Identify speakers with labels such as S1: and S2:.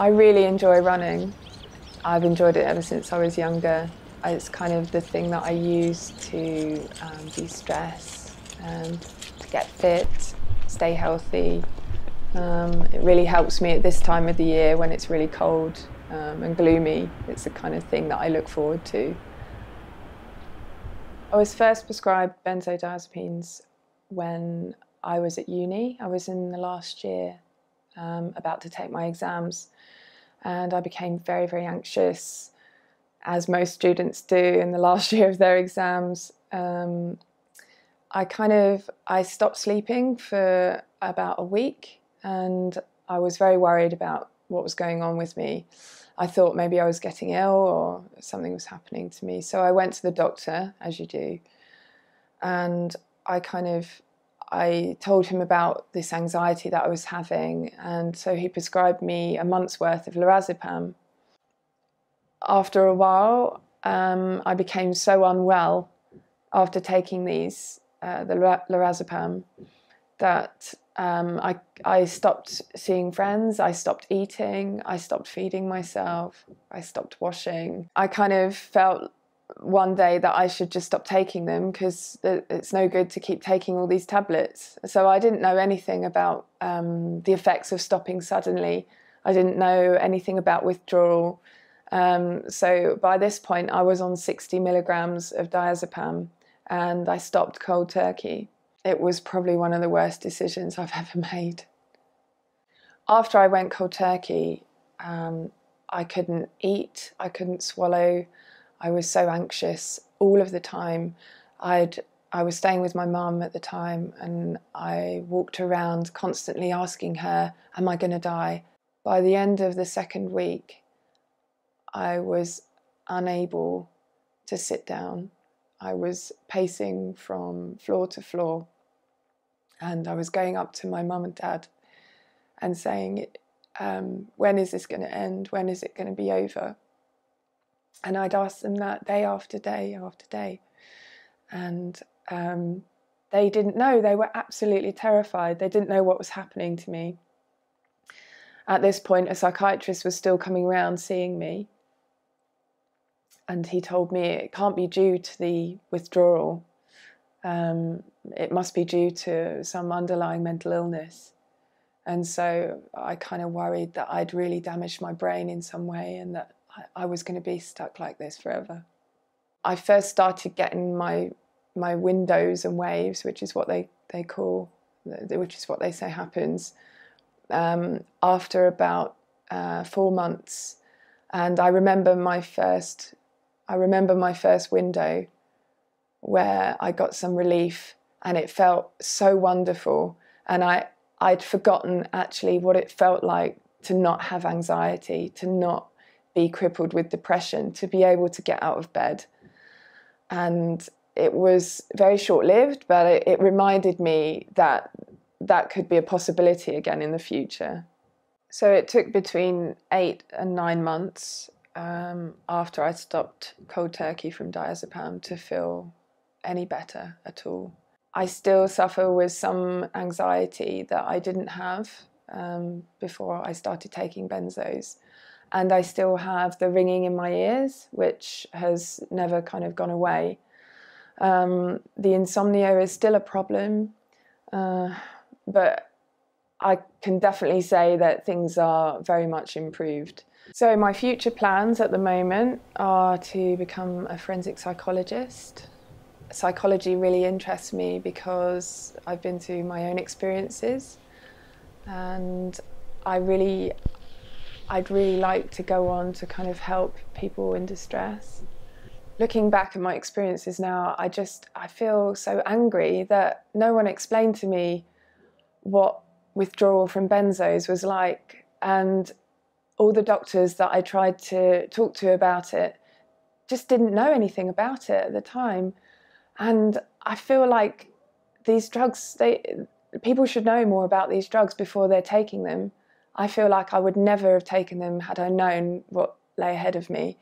S1: I really enjoy running. I've enjoyed it ever since I was younger. It's kind of the thing that I use to de-stress and to get fit, stay healthy. It really helps me at this time of the year when it's really cold and gloomy. It's the kind of thing that I look forward to. I was first prescribed benzodiazepines when I was at uni. I was in the last year, about to take my exams, and I became very, very anxious, as most students do in the last year of their exams. I stopped sleeping for about a week, and I was very worried about what was going on with me. I thought maybe I was getting ill or something was happening to me. So I went to the doctor, as you do, and I told him about this anxiety that I was having, and so he prescribed me a month's worth of lorazepam. After a while, I became so unwell after taking the lorazepam that I stopped seeing friends, I stopped eating, I stopped feeding myself, I stopped washing. I kind of felt one day that I should just stop taking them because it's no good to keep taking all these tablets. So I didn't know anything about the effects of stopping suddenly. I didn't know anything about withdrawal. So by this point I was on 60 milligrams of diazepam and I stopped cold turkey. It was probably one of the worst decisions I've ever made. After I went cold turkey, I couldn't eat, I couldn't swallow. I was so anxious all of the time. I was staying with my mum at the time, and I walked around constantly asking her, am I going to die? By the end of the second week, I was unable to sit down. I was pacing from floor to floor, and I was going up to my mum and dad and saying, when is this going to end? When is it going to be over? And I'd ask them that day after day after day. And they didn't know. They were absolutely terrified. They didn't know what was happening to me. At this point, a psychiatrist was still coming around seeing me. And he told me it can't be due to the withdrawal. It must be due to some underlying mental illness. And so I kind of worried that I'd really damaged my brain in some way and that I was going to be stuck like this forever. I first started getting my windows and waves, which is what they call, which is what they say happens, after about 4 months. And I remember my first window where I got some relief, and it felt so wonderful. And I'd forgotten actually what it felt like to not have anxiety, to not be crippled with depression, to be able to get out of bed. And it was very short-lived, but it reminded me that that could be a possibility again in the future. So it took between 8 and 9 months after I stopped cold turkey from diazepam to feel any better at all. I still suffer with some anxiety that I didn't have before I started taking benzos. And I still have the ringing in my ears, which has never kind of gone away. The insomnia is still a problem, but I can definitely say that things are very much improved. So my future plans at the moment are to become a forensic psychologist. Psychology really interests me because I've been through my own experiences, and I'd really like to go on to kind of help people in distress. Looking back at my experiences now, I feel so angry that no one explained to me what withdrawal from benzos was like, and all the doctors that I tried to talk to about it just didn't know anything about it at the time. And I feel like these drugs, people should know more about these drugs before they're taking them. I feel like I would never have taken them had I known what lay ahead of me.